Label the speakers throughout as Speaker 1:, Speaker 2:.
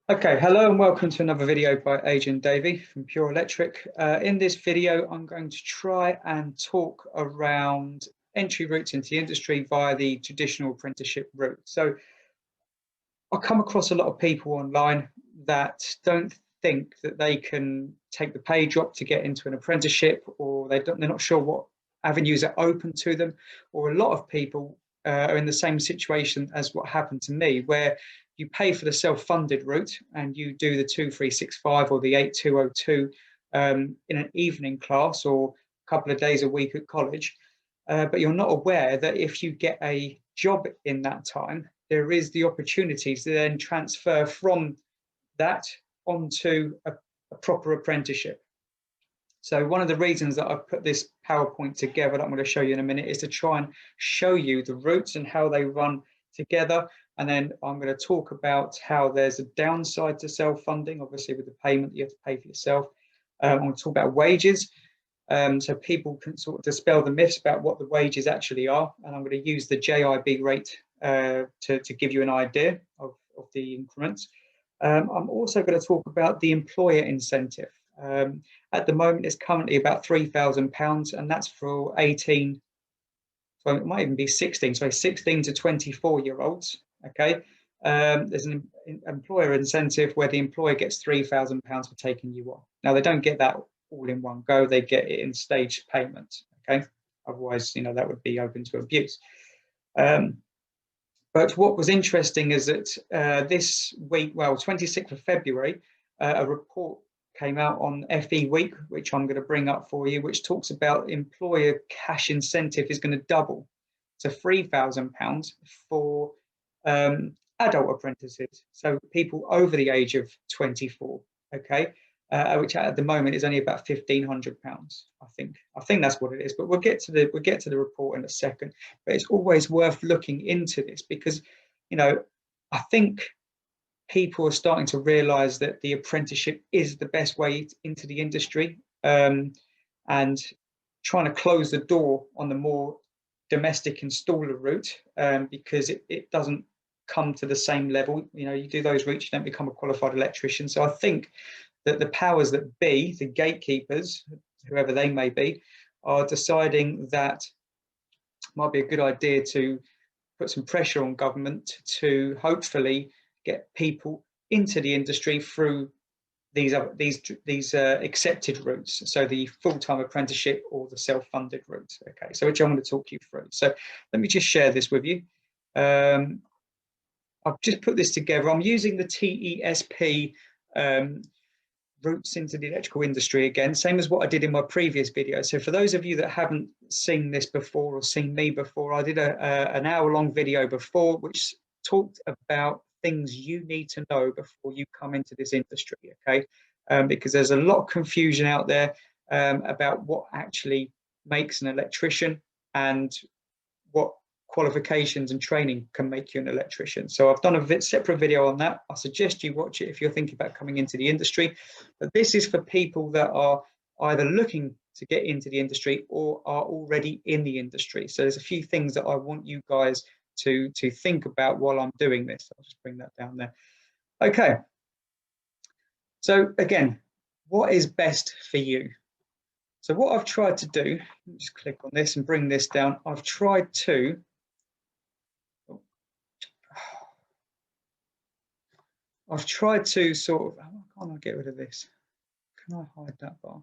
Speaker 1: Okay, hello and welcome to another video by Adrian Davey from Pure Electric. In this video, I'm going to try and talk around entry routes into the industry via the traditional apprenticeship route. So I come across a lot of people online that don't think that they can take the pay drop to get into an apprenticeship, or they're not sure what avenues are open to them, or a lot of people are in the same situation as what happened to me, where you pay for the self-funded route and you do the 2365 or the 8202 in an evening class or a couple of days a week at college. But you're not aware that if you get a job in that time, there is the opportunity to then transfer from that onto a proper apprenticeship. So one of the reasons that I've put this PowerPoint together that I'm going to show you in a minute is to try and show you the routes and how they run together. And then I'm going to talk about how there's a downside to self-funding, obviously with the payment that you have to pay for yourself. I'm going to talk about wages, so people can sort of dispel the myths about what the wages actually are. And I'm going to use the JIB rate to give you an idea of the increments. I'm also going to talk about the employer incentive. At the moment, it's currently about £3,000, and that's for 18, so it might even be 16, so 16 to 24-year-olds. Okay, there's an employer incentive where the employer gets £3,000 for taking you on. Now, they don't get that all in one go, they get it in staged payments. Okay, otherwise, that would be open to abuse. But what was interesting is that this week, well, 26th of February, a report came out on FE Week, which I'm going to bring up for you, which talks about employer cash incentive is going to double to £3,000 for adult apprentices, so people over the age of 24. Okay, which at the moment is only about £1,500. I think that's what it is. But we'll get to the report in a second. But it's always worth looking into this because, I think people are starting to realise that the apprenticeship is the best way into the industry, and trying to close the door on the more domestic installer route, because it doesn't come to the same level. You do those routes, you don't become a qualified electrician. So I think that the powers that be, the gatekeepers, whoever they may be, are deciding that it might be a good idea to put some pressure on government to hopefully get people into the industry through these accepted routes, so the full-time apprenticeship or the self-funded route. Okay, so which I'm going to talk you through. So let me just share this with you. I've just put this together. I'm using the TESP routes into the electrical industry again, same as what I did in my previous video. So for those of you that haven't seen this before or seen me before, I did an hour-long video before which talked about things you need to know before you come into this industry. Okay, because there's a lot of confusion out there about what actually makes an electrician and what qualifications and training can make you an electrician. So I've done a separate video on that. I suggest you watch it if you're thinking about coming into the industry. But this is for people that are either looking to get into the industry or are already in the industry. So there's a few things that I want you guys to think about while I'm doing this. I'll just bring that down there. Okay. So again, what is best for you? So what I've tried to do, let me just click on this and bring this down. I've tried to sort of, how can I get rid of this? Can I hide that bar?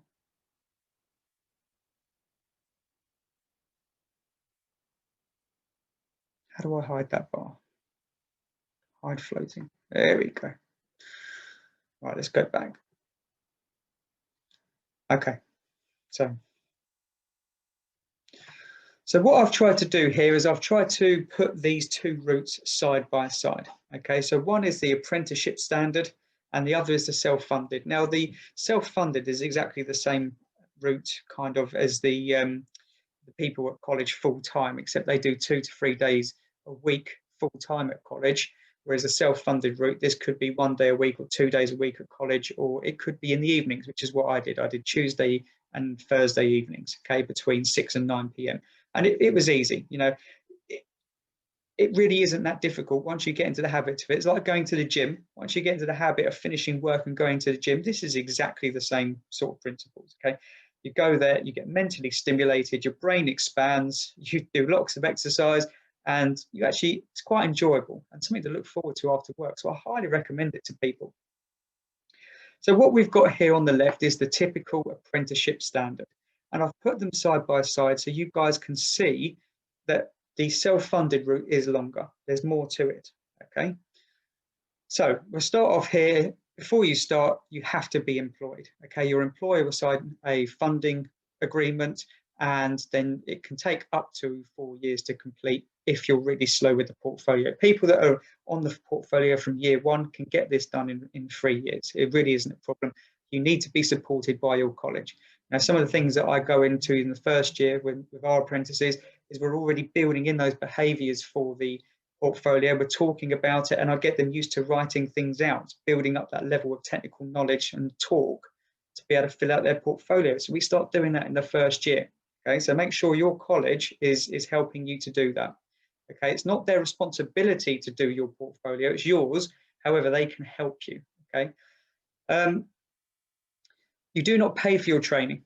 Speaker 1: How do I hide that bar? Hide floating. There we go. Right, let's go back. Okay, so what I've tried to do here is I've tried to put these two routes side by side. Okay, so one is the apprenticeship standard and the other is the self-funded. Now, the self-funded is exactly the same route kind of as the people at college full-time, except they do 2 to 3 days a week full-time at college, whereas a self-funded route, this could be 1 day a week or 2 days a week at college, or it could be in the evenings, which is what I did. I did Tuesday and Thursday evenings, okay, between 6 and 9 p.m. And it was easy. it really isn't that difficult once you get into the habit of it. It's like going to the gym. Once you get into the habit of finishing work and going to the gym, this is exactly the same sort of principles, okay? You go there, you get mentally stimulated, your brain expands, you do lots of exercise, and it's quite enjoyable and something to look forward to after work. So I highly recommend it to people. So what we've got here on the left is the typical apprenticeship standard. And I've put them side by side so you guys can see that the self-funded route is longer. There's more to it, okay? So we'll start off here. Before you start, you have to be employed, okay? Your employer will sign a funding agreement, and then it can take up to 4 years to complete if you're really slow with the portfolio. People that are on the portfolio from year one can get this done in 3 years. It really isn't a problem. You need to be supported by your college. Now, some of the things that I go into in the first year with our apprentices is we're already building in those behaviours for the portfolio. We're talking about it, and I get them used to writing things out, building up that level of technical knowledge and talk to be able to fill out their portfolio. So we start doing that in the first year. Okay, so make sure your college is helping you to do that. Okay, it's not their responsibility to do your portfolio, it's yours. However, they can help you. Okay. You do not pay for your training,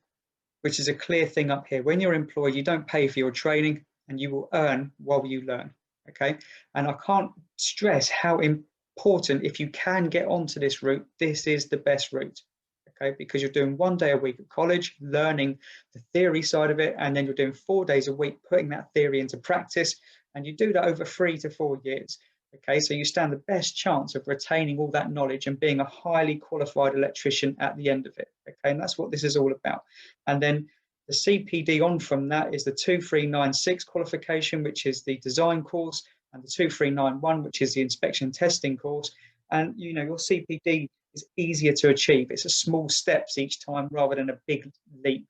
Speaker 1: which is a clear thing up here. When you're employed, you don't pay for your training, and you will earn while you learn. Okay, and I can't stress how important, if you can get onto this route, this is the best route. Okay, because you're doing 1 day a week at college, learning the theory side of it, and then you're doing 4 days a week, putting that theory into practice, and you do that over 3 to 4 years. Okay, so you stand the best chance of retaining all that knowledge and being a highly qualified electrician at the end of it. Okay, and that's what this is all about. And then the CPD on from that is the 2396 qualification, which is the design course, and the 2391, which is the inspection testing course. And your CPD is easier to achieve. It's a small steps each time rather than a big leap.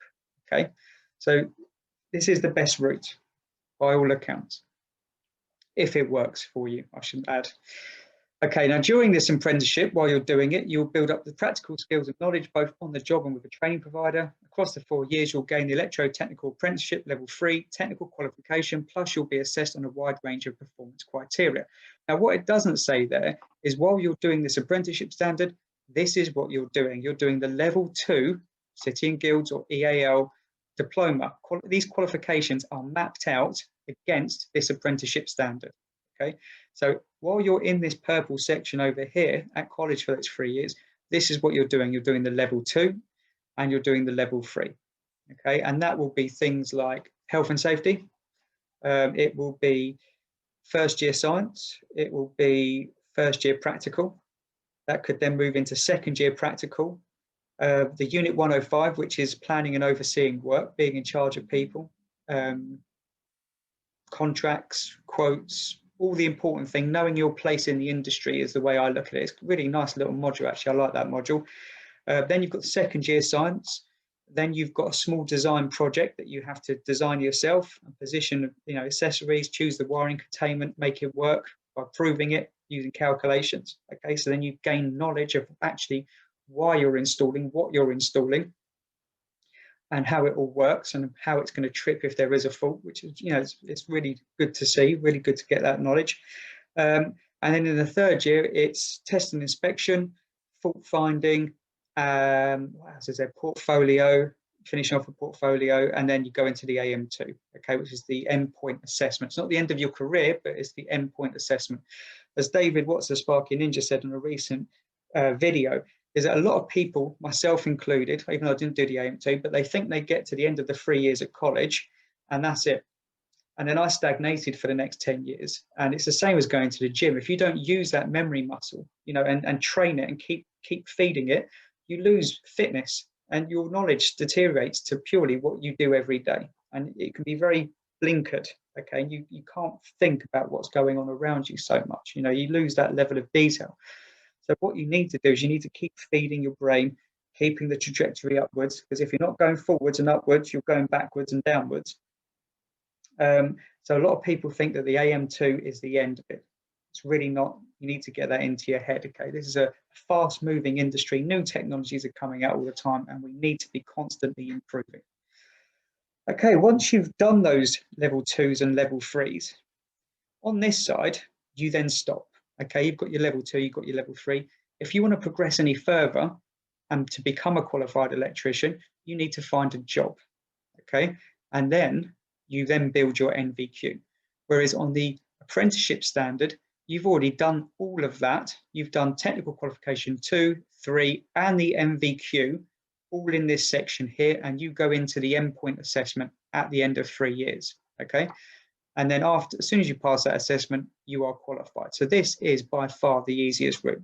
Speaker 1: Okay, so this is the best route by all accounts, if it works for you, I should add. Okay, now during this apprenticeship, while you're doing it, you'll build up the practical skills and knowledge both on the job and with a training provider. Across the 4 years, you'll gain the electrotechnical apprenticeship level 3 technical qualification, plus you'll be assessed on a wide range of performance criteria. Now, what it doesn't say there is while you're doing this apprenticeship standard, this is what you're doing. You're doing the level 2 City and Guilds or EAL diploma. These qualifications are mapped out against this apprenticeship standard. Okay, so while you're in this purple section over here at college for those 3 years, this is what you're doing. You're doing the level 2 and you're doing the level 3. Okay, and that will be things like health and safety. It will be first year science. It will be first year practical. That could then move into second year practical. The unit 105, which is planning and overseeing work, being in charge of people, contracts, quotes, all the important thing, knowing your place in the industry is the way I look at it. It's a really nice little module, actually. I like that module. Then you've got the second year science. Then you've got a small design project that you have to design yourself and position, accessories, choose the wiring containment, make it work by proving it using calculations. Okay, so then you gain knowledge of actually why you're installing, what you're installing, and how it all works and how it's going to trip if there is a fault, which is, it's really good to see, really good to get that knowledge. And then in the third year, it's test and inspection, fault finding, what else is there? Portfolio, finishing off a portfolio, and then you go into the AM2, okay, which is the endpoint assessment. It's not the end of your career, but it's the endpoint assessment. As David Watts, the Sparky Ninja, said in a recent video, is that a lot of people, myself included, even though I didn't do the AM2, but they think they get to the end of the 3 years at college and that's it. And then I stagnated for the next 10 years. And it's the same as going to the gym. If you don't use that memory muscle, and train it and keep feeding it, you lose fitness and your knowledge deteriorates to purely what you do every day. And it can be very blinkered, okay? You can't think about what's going on around you so much. You lose that level of detail. So what you need to do is you need to keep feeding your brain, keeping the trajectory upwards, because if you're not going forwards and upwards, you're going backwards and downwards. So a lot of people think that the AM2 is the end of it. It's really not. You need to get that into your head, okay? This is a fast-moving industry. New technologies are coming out all the time, and we need to be constantly improving. Okay, once you've done those level 2s and level 3s, On this side, you then stop. Okay, you've got your level 2, you've got your level 3. If you want to progress any further and to become a qualified electrician, you need to find a job. Okay, and then you then build your NVQ. Whereas on the apprenticeship standard, you've already done all of that. You've done technical qualification 2, 3, and the NVQ, all in this section here, and you go into the endpoint assessment at the end of 3 years. Okay, and then as soon as you pass that assessment, you are qualified. So this is by far the easiest route,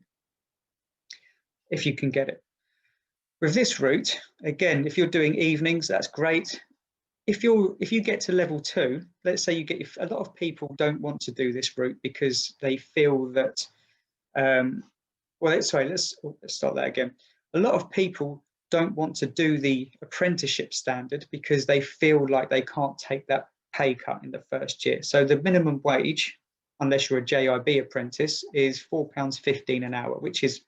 Speaker 1: if you can get it. With this route, again, if you're doing evenings, that's great. If you get to level 2, let's say you get, a lot of people don't want to do this route because they feel that, let's start that again. A lot of people don't want to do the apprenticeship standard because they feel like they can't take that pay cut in the first year. So the minimum wage, unless you're a JIB apprentice, is £4.15 an hour, which is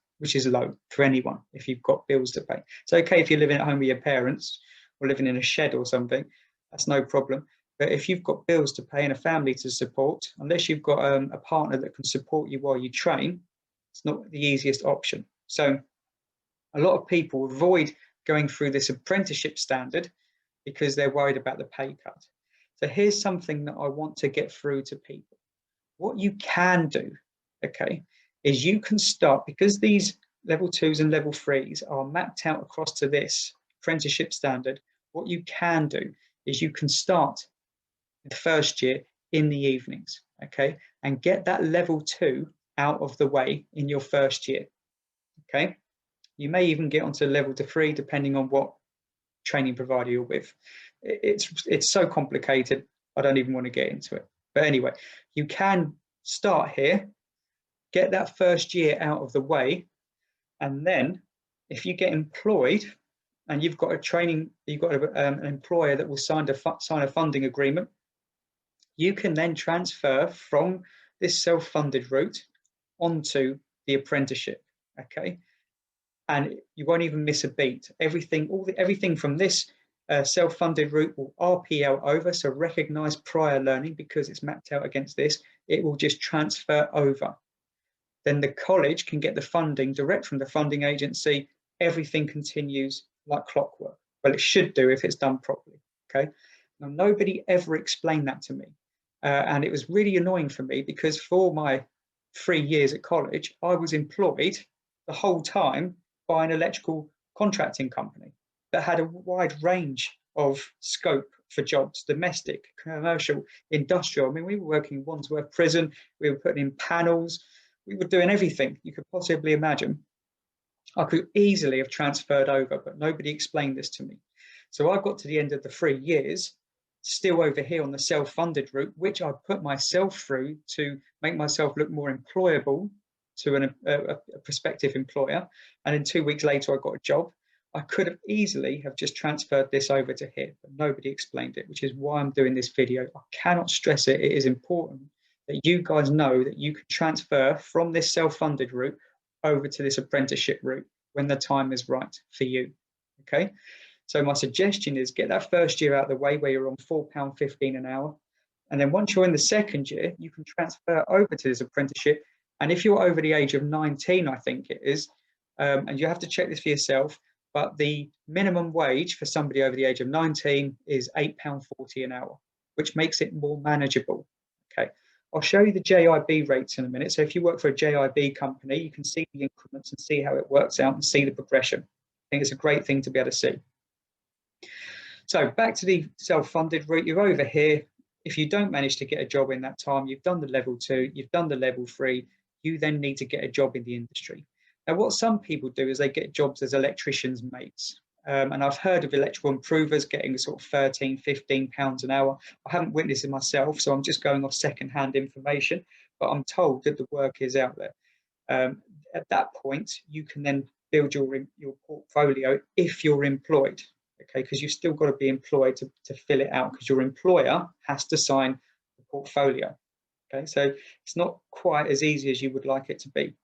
Speaker 1: low for anyone if you've got bills to pay. It's okay if you're living at home with your parents or living in a shed or something, that's no problem. But if you've got bills to pay and a family to support, unless you've got a partner that can support you while you train, it's not the easiest option. So a lot of people avoid going through this apprenticeship standard because they're worried about the pay cut. So here's something that I want to get through to people. What you can do, okay, is you can start, because these level 2s and level 3s are mapped out across to this apprenticeship standard. What you can do is you can start the first year in the evenings, okay, and get that level 2 out of the way in your first year, okay. You may even get onto level 3 depending on what training provider you're with. It's so complicated, I don't even want to get into it. But anyway, you can start here, get that first year out of the way, and then if you get employed and you've got an employer that will sign a funding agreement, you can then transfer from this self-funded route onto the apprenticeship, okay? And you won't even miss a beat. Everything from this self-funded route will RPL over, so recognize prior learning, because it's mapped out against this. It will just transfer over. Then the college can get the funding direct from the funding agency. Everything continues like clockwork. Well, it should do if it's done properly, okay? Now, nobody ever explained that to me. And it was really annoying for me because for my 3 years at college, I was employed the whole time by an electrical contracting company that had a wide range of scope for jobs: domestic, commercial, industrial. I mean, we were working in Wandsworth Prison, we were putting in panels, we were doing everything you could possibly imagine. I could easily have transferred over, but nobody explained this to me. So I got to the end of the 3 years, still over here on the self-funded route, which I put myself through to make myself look more employable to a prospective employer. And then 2 weeks later, I got a job. I could have easily have just transferred this over to here, but nobody explained it, which is why I'm doing this video. I cannot stress it. It is important that you guys know that you can transfer from this self-funded route over to this apprenticeship route when the time is right for you, okay? So my suggestion is get that first year out of the way where you're on £4.15 an hour. And then once you're in the second year, you can transfer over to this apprenticeship. And if you're over the age of 19, I think it is, and you have to check this for yourself, but the minimum wage for somebody over the age of 19 is £8.40 an hour, which makes it more manageable, okay? I'll show you the JIB rates in a minute. So if you work for a JIB company, you can see the increments and see how it works out and see the progression. I think it's a great thing to be able to see. So back to the self-funded route, you're over here. If you don't manage to get a job in that time, you've done the level 2, you've done the level 3, you then need to get a job in the industry. Now, what some people do is they get jobs as electricians' mates. And I've heard of electrical improvers getting sort of £13, £15 an hour. I haven't witnessed it myself, so I'm just going off second-hand information, but I'm told that the work is out there. At that point, you can then build your portfolio if you're employed, okay? Because you've still got to be employed to fill it out, because your employer has to sign the portfolio, okay? So it's not quite as easy as you would like it to be.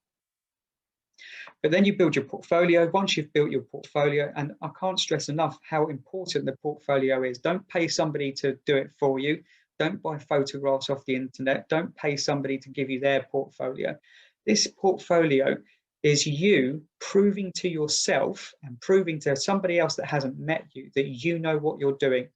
Speaker 1: But then you build your portfolio. Once you've built your portfolio, and I can't stress enough how important the portfolio is. Don't pay somebody to do it for you. Don't buy photographs off the internet. Don't pay somebody to give you their portfolio. This portfolio is you proving to yourself and proving to somebody else that hasn't met you that you know what you're doing.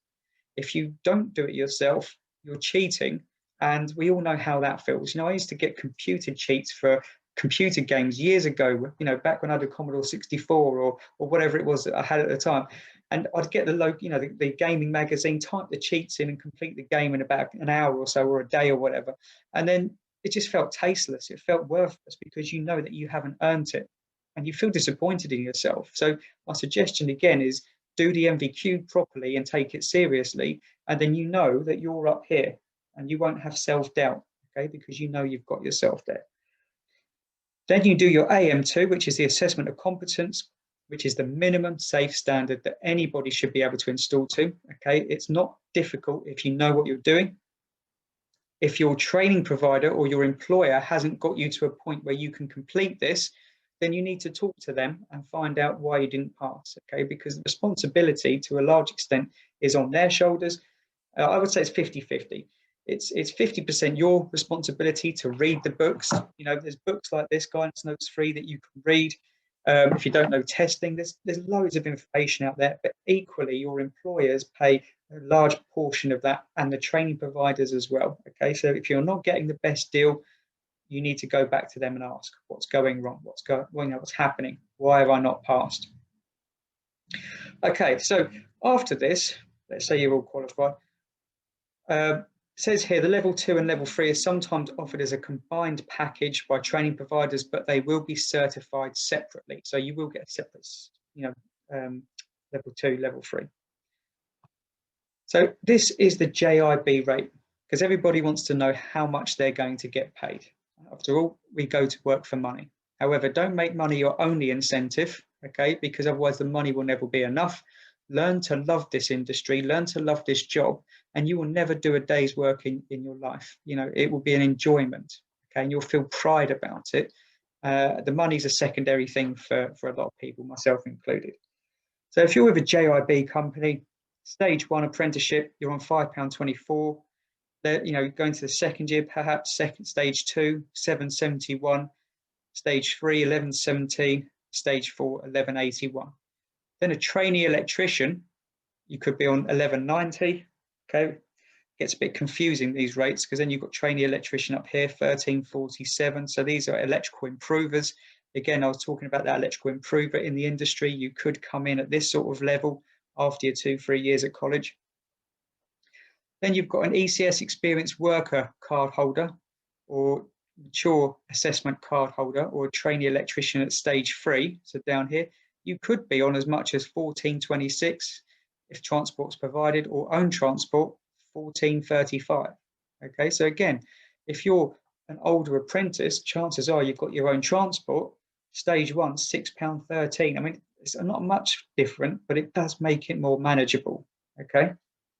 Speaker 1: If you don't do it yourself, you're cheating. And we all know how that feels. I used to get computer cheats for computer games years ago, back when I had a Commodore 64 or whatever it was that I had at the time. And I'd get the gaming magazine, type the cheats in and complete the game in about an hour or so, or a day or whatever. And then it just felt tasteless. It felt worthless because you know that you haven't earned it and you feel disappointed in yourself. So my suggestion again is do the MVQ properly and take it seriously. And then you know that you're up here and you won't have self-doubt, okay, because you know you've got yourself there. Then you do your AM2, which is the assessment of competence, which is the minimum safe standard that anybody should be able to install to, okay? It's not difficult if you know what you're doing. If your training provider or your employer hasn't got you to a point where you can complete this, then you need to talk to them and find out why you didn't pass, okay? Because the responsibility to a large extent is on their shoulders. I would say it's 50-50. It's 50% your responsibility to read the books. There's books like this, Guidance Notes 3, that you can read. If you don't know testing, there's loads of information out there, but equally your employers pay a large portion of that and the training providers as well, okay? So if you're not getting the best deal, you need to go back to them and ask what's going wrong, what's happening, why have I not passed? Okay, so after this, let's say you're all qualified. It says here the level 2 and level 3 is sometimes offered as a combined package by training providers, but they will be certified separately. So you will get a separate, level 2, level 3. So this is the JIB rate, because everybody wants to know how much they're going to get paid. After all, we go to work for money. However, don't make money your only incentive, okay? Because otherwise the money will never be enough. Learn to love this industry, learn to love this job, and you will never do a day's work in your life. It will be an enjoyment, okay? And you'll feel pride about it. The money's a secondary thing for a lot of people, myself included. So if you're with a JIB company, stage 1 apprenticeship, you're on £5.24. Going to the second year, perhaps stage 2, 771, stage 3, 1117, stage 4, 1181. Then a trainee electrician, you could be on 1190. Okay, gets a bit confusing, these rates, because then you've got trainee electrician up here, 1347. So these are electrical improvers. Again, I was talking about that electrical improver in the industry. You could come in at this sort of level after your 2-3 years at college. Then you've got an ECS experienced worker card holder or mature assessment card holder or a trainee electrician at stage 3. So down here, you could be on as much as 1426 if transport's provided, or own transport, 1435. Okay, so again, if you're an older apprentice, chances are you've got your own transport. Stage 1, £6.13. I mean, it's not much different, but it does make it more manageable. Okay.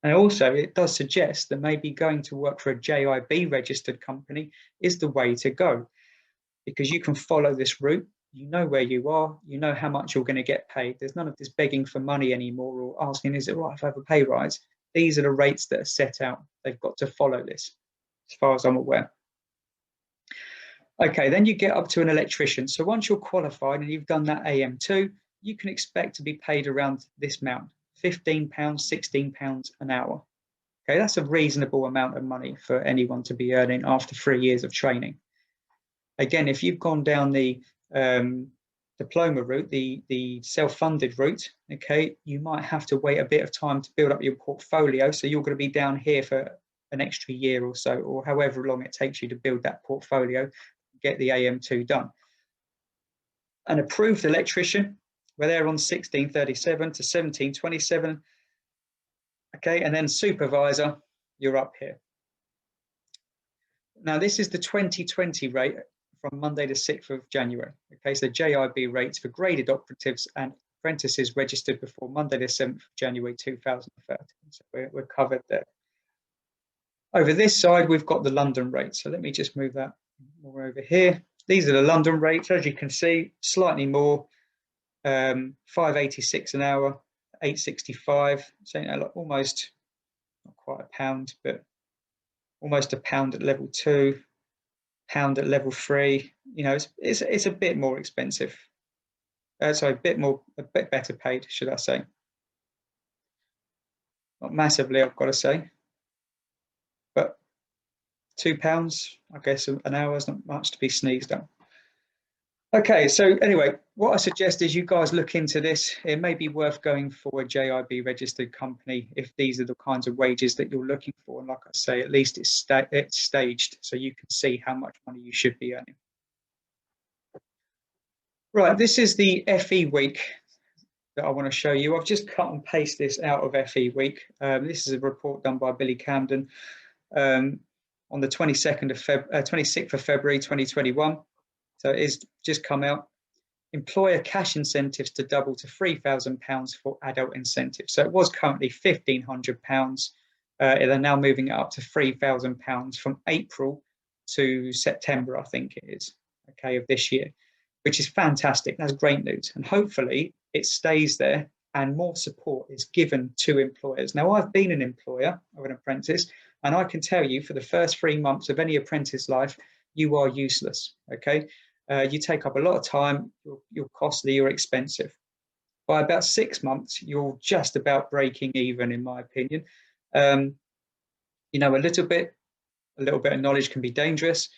Speaker 1: And also, it does suggest that maybe going to work for a JIB registered company is the way to go, because you can follow this route. You know where you are, you know how much you're going to get paid. There's none of this begging for money anymore or asking, is it right if I have a pay rise? These are the rates that are set out. They've got to follow this, as far as I'm aware. Okay, then you get up to an electrician. So once you're qualified and you've done that AM2, you can expect to be paid around this amount, £15, £16 an hour. Okay, that's a reasonable amount of money for anyone to be earning after 3 years of training. Again, if you've gone down the diploma route, the self-funded route, okay, you might have to wait a bit of time to build up your portfolio. So you're going to be down here for an extra year or so, or however long it takes you to build that portfolio, get the AM2 done. An approved electrician, where they're on 1637 to 1727. Okay, and then supervisor, you're up here. Now, this is the 2020 rate from Monday the 6th of January. Okay, so JIB rates for graded operatives and apprentices registered before Monday the 7th of January 2013. So we're covered there. Over this side, we've got the London rates. So let me just move that more over here. These are the London rates. As you can see, slightly more, 586 an hour, 865, so almost not quite a pound, but almost £1 at level 2, £1 at level 3. You know, it's a bit more expensive. Sorry, a bit better paid, should I say? Not massively, I've got to say, but £2, I guess, an hour is not much to be sneezed at. Okay, so anyway, what I suggest is you guys look into this. It may be worth going for a JIB registered company if these are the kinds of wages that you're looking for. And like I say, at least it's staged so you can see how much money you should be earning. Right, this is the FE week that I want to show you. I've just cut and pasted this out of FE week. This is a report done by Billy Camden on the 26th of February 2021. So it is just come out. Employer cash incentives to double to £3,000 for adult incentives. So it was currently £1,500. They're now moving it up to £3,000 from April to September, I think it is, okay, of this year, which is fantastic. That's great news. And hopefully it stays there and more support is given to employers. Now, I've been an employer of an apprentice, and I can tell you for the first 3 months of any apprentice life, you are useless, okay? You take up a lot of time, you're costly, you're expensive. By about 6 months, you're just about breaking even, in my opinion. You know, a little bit of knowledge can be dangerous.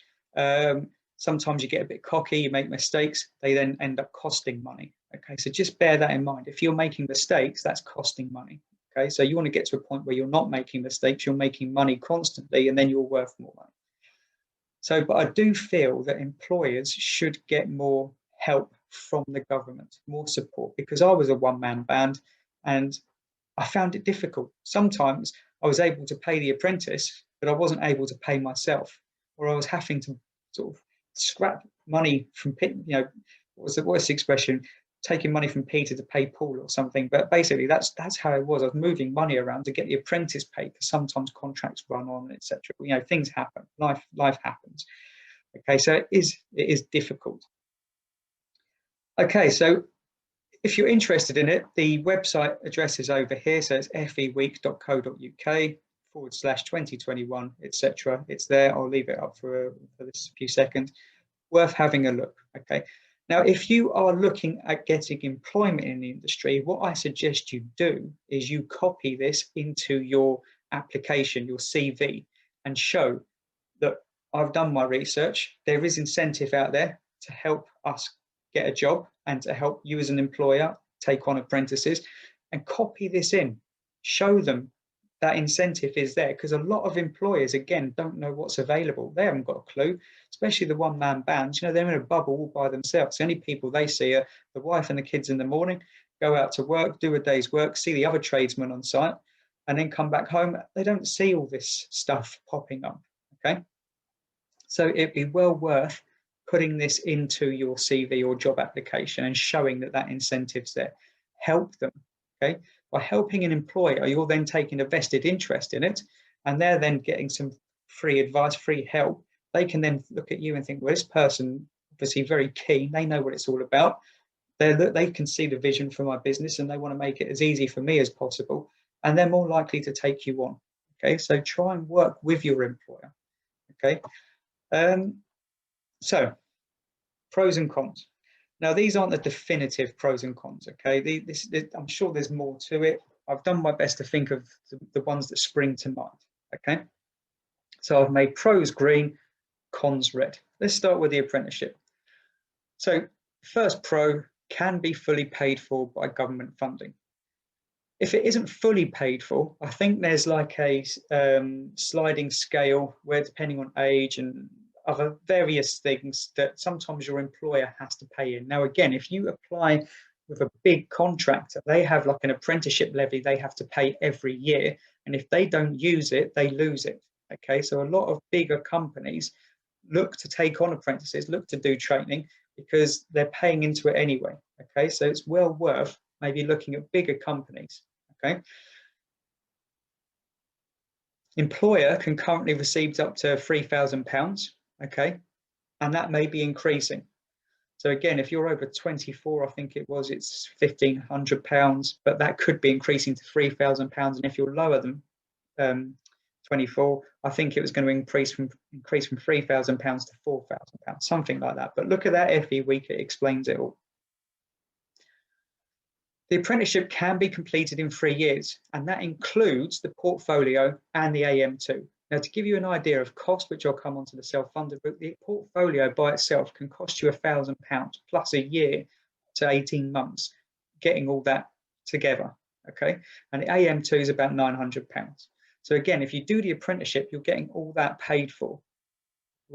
Speaker 1: Sometimes you get a bit cocky, you make mistakes, they then end up costing money. Okay, so just bear that in mind. If you're making mistakes, that's costing money. Okay, so you want to get to a point where you're not making mistakes, you're making money constantly, and then you're worth more money. So, but I do feel that employers should get more help from the government, more support, because I was a one-man band and I found it difficult. Sometimes I was able to pay the apprentice, but I wasn't able to pay myself, or I was having to sort of scrap money from, you know, what's the expression? Taking money from Peter to pay Paul or something. But basically, that's how it was. I was moving money around to get the apprentice paid, because sometimes contracts run on, etc. You know, things happen. Life happens. Okay, so it is difficult. Okay, so if you're interested in it, the website address is over here. So it's feweek.co.uk/2021, etc. It's there. I'll leave it up for this few seconds. Worth having a look. Okay. Now, if you are looking at getting employment in the industry, what I suggest you do is you copy this into your application, your CV, and show that I've done my research. There is incentive out there to help us get a job and to help you as an employer take on apprentices, and copy this in. Show them that incentive is there, because a lot of employers, again, don't know what's available. They haven't got a clue, especially the one-man bands. You know, they're in a bubble all by themselves. The only people they see are the wife and the kids in the morning, go out to work, do a day's work, see the other tradesmen on site, and then come back home. They don't see all this stuff popping up, okay? So it'd be well worth putting this into your CV or job application and showing that that incentive's there. Help them, okay? By helping an employer, you're then taking a vested interest in it, and they're then getting some free advice, free help. They can then look at you and think, well, this person obviously very keen, they know what it's all about. They can see the vision for my business and they want to make it as easy for me as possible, and they're more likely to take you on, okay? So try and work with your employer, okay? So pros and cons. Now, these aren't the definitive pros and cons, okay? I'm sure there's more to it. I've done my best to think of the ones that spring to mind, okay? So I've made pros green, cons red. Let's start with the apprenticeship. So first pro, can be fully paid for by government funding. If it isn't fully paid for, I think there's like a sliding scale where, depending on age and other various things, that sometimes your employer has to pay in. Now, again, if you apply with a big contractor, they have like an apprenticeship levy they have to pay every year. And if they don't use it, they lose it. Okay, so a lot of bigger companies look to take on apprentices, look to do training, because they're paying into it anyway. Okay, so it's well worth maybe looking at bigger companies. Okay. Employer can currently receive up to £3,000, okay, and that may be increasing. So again, if you're over 24, I think it was, it's £1,500, but that could be increasing to £3,000. And if you're lower than 24. I think it was going to increase from £3,000 to £4,000, something like that. But look at that FE week, it explains it all. The apprenticeship can be completed in 3 years, and that includes the portfolio and the AM2. Now, to give you an idea of cost, which I'll come on to the self-funded route, the portfolio by itself can cost you £1,000 plus a year to 18 months, getting all that together, okay? And the AM2 is about £900. So again, if you do the apprenticeship, you're getting all that paid for.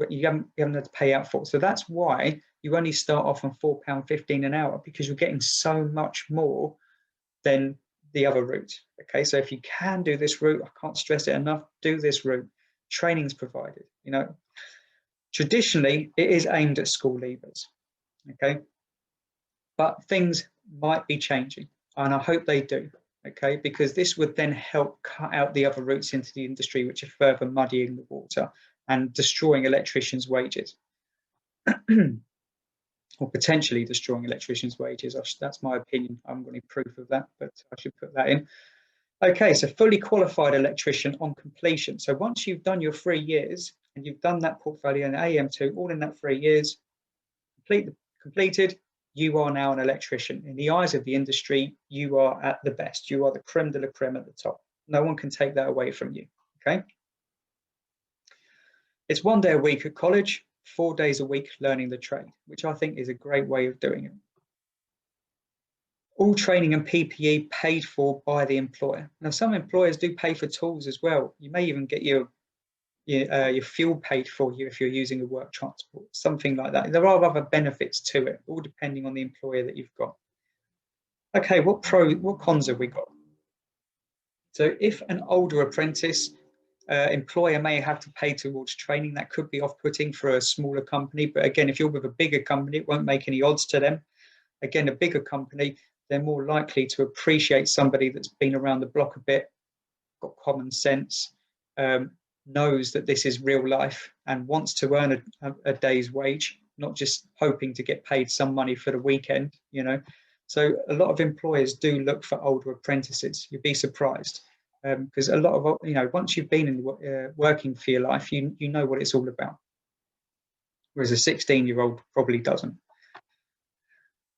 Speaker 1: You haven't had to pay out for. So that's why you only start off on £4.15 an hour, because you're getting so much more than the other route. Okay, so if you can do this route, I can't stress it enough, do this route. Training's provided. You know, traditionally it is aimed at school leavers. Okay, but things might be changing, and I hope they do. Okay, because this would then help cut out the other routes into the industry, which are further muddying the water and destroying electricians' wages. Or potentially destroying electricians' wages. That's my opinion. I haven't got any proof of that, but I should put that in. Okay, so fully qualified electrician on completion. So once you've done your 3 years and you've done that portfolio and AM2, all in that 3 years, completed, you are now an electrician. In the eyes of the industry, you are at the best. You are the creme de la creme at the top. No one can take that away from you, okay? It's 1 day a week at college, 4 days a week learning the trade, which I think is a great way of doing it. All training and PPE paid for by the employer. Now, some employers do pay for tools as well. You may even get your fuel paid for you if you're using a work transport, something like that. There are other benefits to it, all depending on the employer that you've got. Okay, what cons have we got? So if an older apprentice, employer may have to pay towards training, that could be off-putting for a smaller company. But again, if you're with a bigger company, it won't make any odds to them. Again, a bigger company, they're more likely to appreciate somebody that's been around the block a bit, got common sense, knows that this is real life and wants to earn a day's wage, not just hoping to get paid some money for the weekend, you know. So a lot of employers do look for older apprentices. You'd be surprised, because a lot of, you know, once you've been in working for your life, you know what it's all about. Whereas a 16-year-old probably doesn't.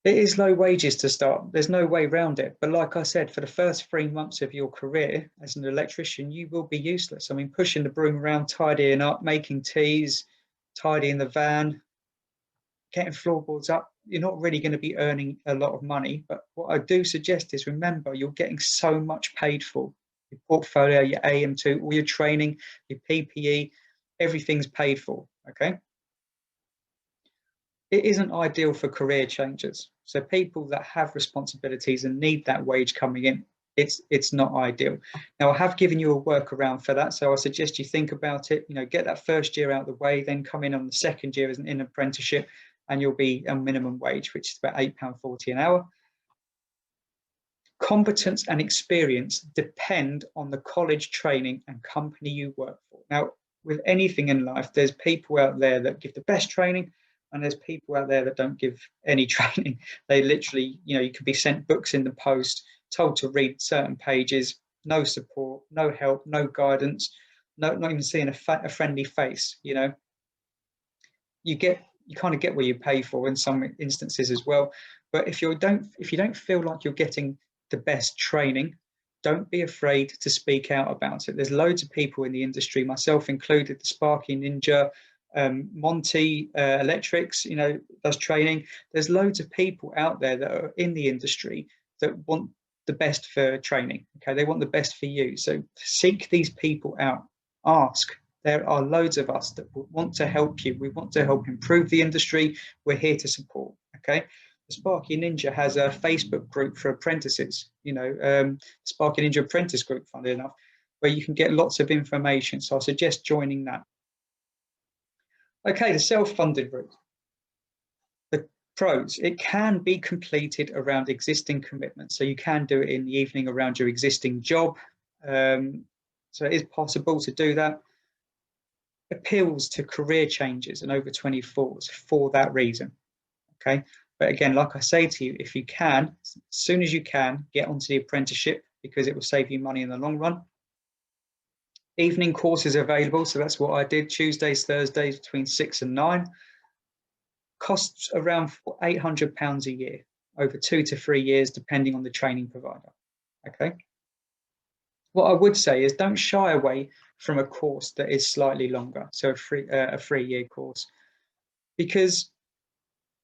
Speaker 1: It is low wages to start. There's no way around it. But like I said, for the first 3 months of your career as an electrician, you will be useless. I mean, pushing the broom around, tidying up, making teas, tidying the van, getting floorboards up, you're not really going to be earning a lot of money. But what I do suggest is, remember, you're getting so much paid for. Your portfolio, your AM2, all your training, your PPE, everything's paid for, okay? It isn't ideal for career changers. So people that have responsibilities and need that wage coming in, it's not ideal. Now, I have given you a workaround for that. So I suggest you think about it, you know, get that first year out of the way, then come in on the second year as an apprenticeship, and you'll be a minimum wage, which is about £8.40 an hour. Competence and experience depend on the college training and company you work for. Now, with anything in life, there's people out there that give the best training, and there's people out there that don't give any training. They literally, you know, you could be sent books in the post, told to read certain pages, no support, no help, no guidance, not even seeing a friendly face, you know. You kind of get what you pay for in some instances as well. But if you don't feel like you're getting the best training, don't be afraid to speak out about it. There's loads of people in the industry, myself included, the Sparky Ninja, Monty Electrics, you know, does training. There's loads of people out there that are in the industry that want the best for training. Okay, they want the best for you. So seek these people out. Ask. There are loads of us that want to help you. We want to help improve the industry. We're here to support. Okay. The Sparky Ninja has a Facebook group for apprentices. You know, Sparky Ninja Apprentice Group, funnily enough, where you can get lots of information. So I suggest joining that. Okay, the self-funded route. The pros, it can be completed around existing commitments. So you can do it in the evening around your existing job. So it is possible to do that. Appeals to career changes and over 24s for that reason. Okay, but again, like I say to you, if you can, as soon as you can, get onto the apprenticeship, because it will save you money in the long run. Evening courses available, so that's what I did, Tuesdays, Thursdays between 6 and 9. Costs around £800 a year, over 2 to 3 years, depending on the training provider. Okay. What I would say is don't shy away from a course that is slightly longer, so a 3-year course, because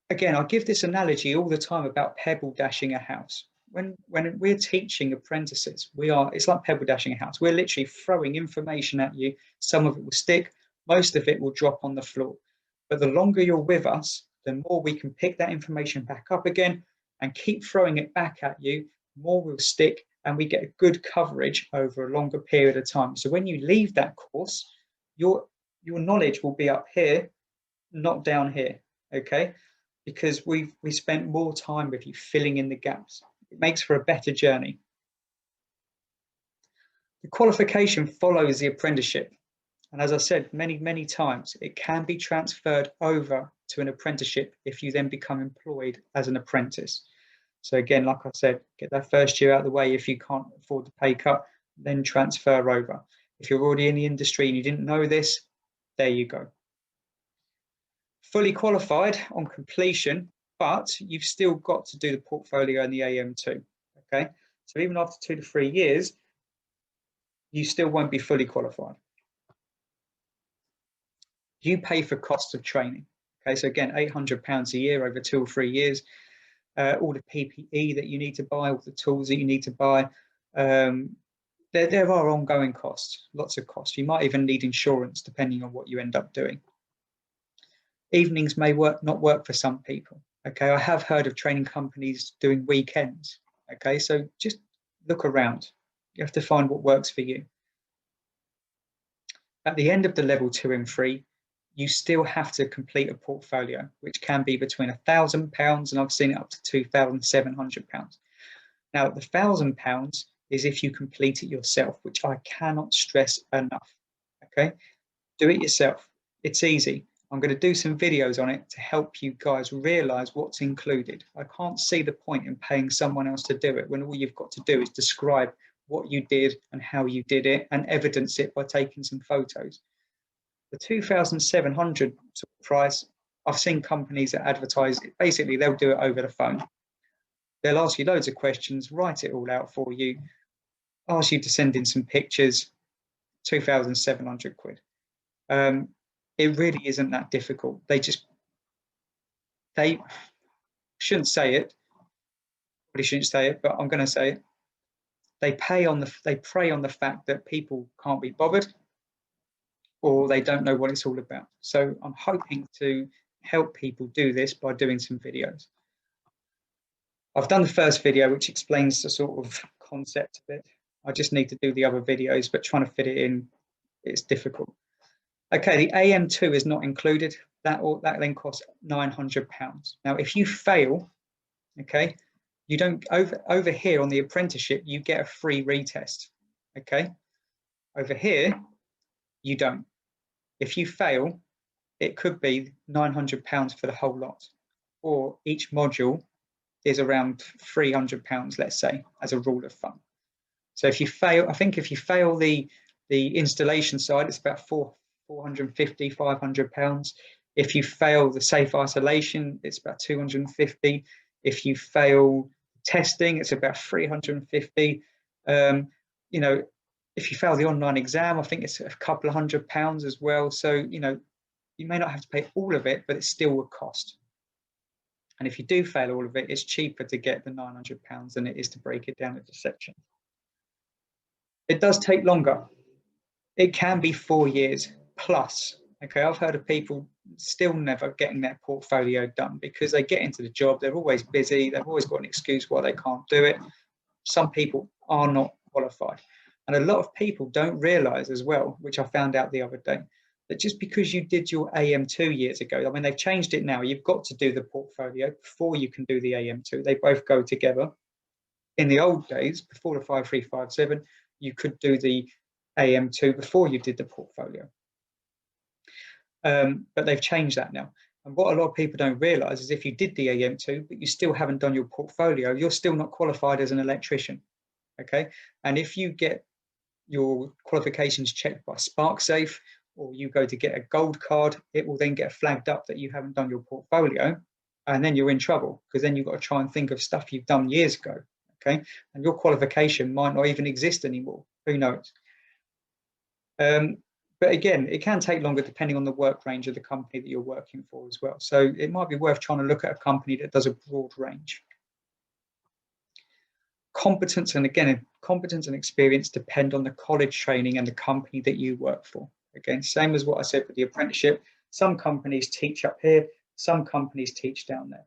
Speaker 1: again, I give this analogy all the time about pebble dashing a house. When we're teaching apprentices, it's like pebble dashing a house. We're literally throwing information at you. Some of it will stick, most of it will drop on the floor. But the longer you're with us, the more we can pick that information back up again and keep throwing it back at you, more will stick, and we get a good coverage over a longer period of time. So when you leave that course, your knowledge will be up here, not down here, okay? Because we spent more time with you filling in the gaps. It makes for a better journey. The qualification follows the apprenticeship. And as I said many times, it can be transferred over to an apprenticeship if you then become employed as an apprentice. So again, like I said, get that first year out of the way. If you can't afford the pay cut, then transfer over. If you're already in the industry and you didn't know this, there you go. Fully qualified on completion, but you've still got to do the portfolio and the AM2. Okay, so even after 2 to 3 years, you still won't be fully qualified. You pay for costs of training. Okay, so again, £800 a year over 2 or 3 years. All the PPE that you need to buy, all the tools that you need to buy. There are ongoing costs, lots of costs. You might even need insurance depending on what you end up doing. Evenings may not work for some people. Okay, I have heard of training companies doing weekends. Okay, so just look around. You have to find what works for you. At the end of the level 2 and 3, you still have to complete a portfolio, which can be between £1,000 and I've seen it up to £2,700. Now, the £1,000 is if you complete it yourself, which I cannot stress enough. Okay, do it yourself. It's easy. I'm going to do some videos on it to help you guys realize what's included. I can't see the point in paying someone else to do it when all you've got to do is describe what you did and how you did it and evidence it by taking some photos. The £2,700 price, I've seen companies that advertise it. Basically, they'll do it over the phone. They'll ask you loads of questions, write it all out for you, ask you to send in some pictures, £2,700. It really isn't that difficult. They shouldn't say it. Probably shouldn't say it, but I'm going to say it. They prey on the fact that people can't be bothered or they don't know what it's all about. So I'm hoping to help people do this by doing some videos. I've done the first video, which explains the sort of concept a bit. I just need to do the other videos, but trying to fit it in, it's difficult. Okay, the AM2 is not included. That then costs £900. Now, if you fail, okay, you don't over here on the apprenticeship, you get a free retest. Okay, over here, you don't. If you fail, it could be £900 for the whole lot, or each module is around £300, let's say, as a rule of thumb. So if you fail, I think if you fail the installation side, it's about £450, £500. If you fail the safe isolation, it's about £250. If you fail testing, it's about £350. You know, if you fail the online exam, I think it's a couple of £100 as well. So, you know, you may not have to pay all of it, but it's still a cost. And if you do fail all of it, it's cheaper to get the £900 than it is to break it down into sections. It does take longer. It can be 4 years plus. Okay, I've heard of people still never getting their portfolio done because they get into the job, they're always busy, they've always got an excuse why they can't do it. Some people are not qualified. And a lot of people don't realize as well, which I found out the other day, that just because you did your AM2 years ago, I mean, they've changed it now, you've got to do the portfolio before you can do the AM2. They both go together. In the old days, before the 5357, you could do the AM2 before you did the portfolio. But they've changed that now. And what a lot of people don't realize is if you did the AM2, but you still haven't done your portfolio, you're still not qualified as an electrician. Okay. And if you get your qualifications checked by SparkSafe, or you go to get a gold card, it will then get flagged up that you haven't done your portfolio, and then you're in trouble, because then you've got to try and think of stuff you've done years ago, okay? And your qualification might not even exist anymore, who knows? But again, it can take longer depending on the work range of the company that you're working for as well. So it might be worth trying to look at a company that does a broad range. Competence, and again, competence and experience depend on the college training and the company that you work for. Again, same as what I said with the apprenticeship. Some companies teach up here, some companies teach down there.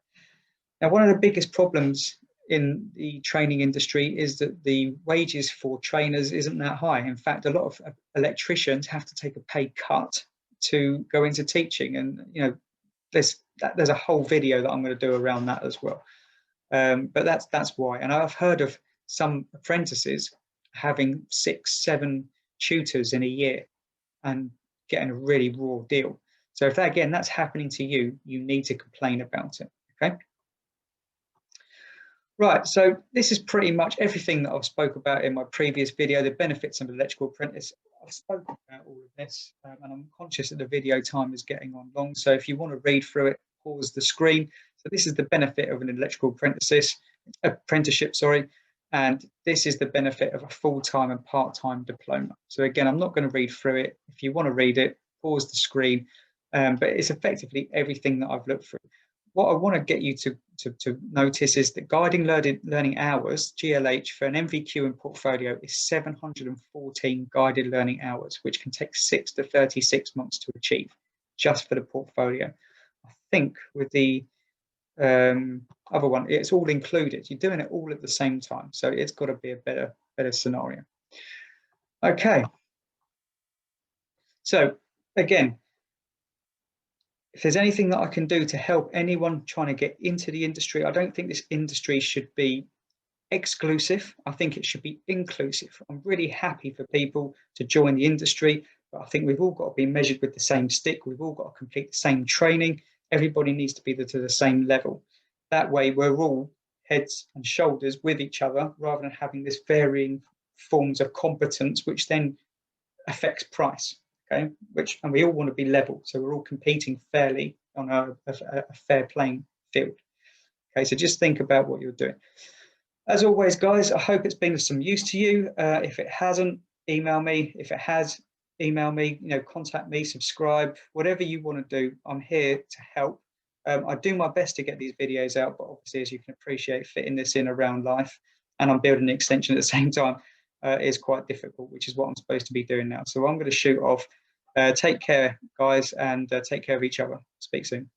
Speaker 1: Now, one of the biggest problems in the training industry is that the wages for trainers isn't that high. In fact, a lot of electricians have to take a pay cut to go into teaching, and you know, there's a whole video that I'm going to do around that as well. But that's why. And I've heard of some apprentices having 6, 7 tutors in a year and getting a really raw deal. So if that, again, that's happening to you, you need to complain about it. Okay. Right, so this is pretty much everything that I've spoke about in my previous video, the benefits of an electrical apprentice. I've spoken about all of this, and I'm conscious that the video time is getting on long. So if you want to read through it, pause the screen. So this is the benefit of an electrical apprenticeship, and this is the benefit of a full-time and part-time diploma. So again, I'm not going to read through it. If you want to read it, pause the screen, but it's effectively everything that I've looked through. What I want to get you to notice is that guiding learning hours, GLH, for an MVQ and portfolio is 714 guided learning hours, which can take 6 to 36 months to achieve just for the portfolio. I think with the other one, it's all included. You're doing it all at the same time. So it's got to be a better scenario. Okay. So again, if there's anything that I can do to help anyone trying to get into the industry, I don't think this industry should be exclusive. I think it should be inclusive. I'm really happy for people to join the industry, but I think we've all got to be measured with the same stick. We've all got to complete the same training. Everybody needs to be to the same level. That way, we're all heads and shoulders with each other, rather than having this varying forms of competence, which then affects price. Okay, and we all want to be level, so we're all competing fairly on a fair playing field. Okay, so just think about what you're doing. As always, guys, I hope it's been of some use to you. If it hasn't, email me. If it has, email me. You know, contact me, subscribe, whatever you want to do. I'm here to help. I do my best to get these videos out, but obviously, as you can appreciate, fitting this in around life, and I'm building an extension at the same time, is quite difficult, which is what I'm supposed to be doing now. So I'm going to shoot off. Take care, guys, and take care of each other. Speak soon.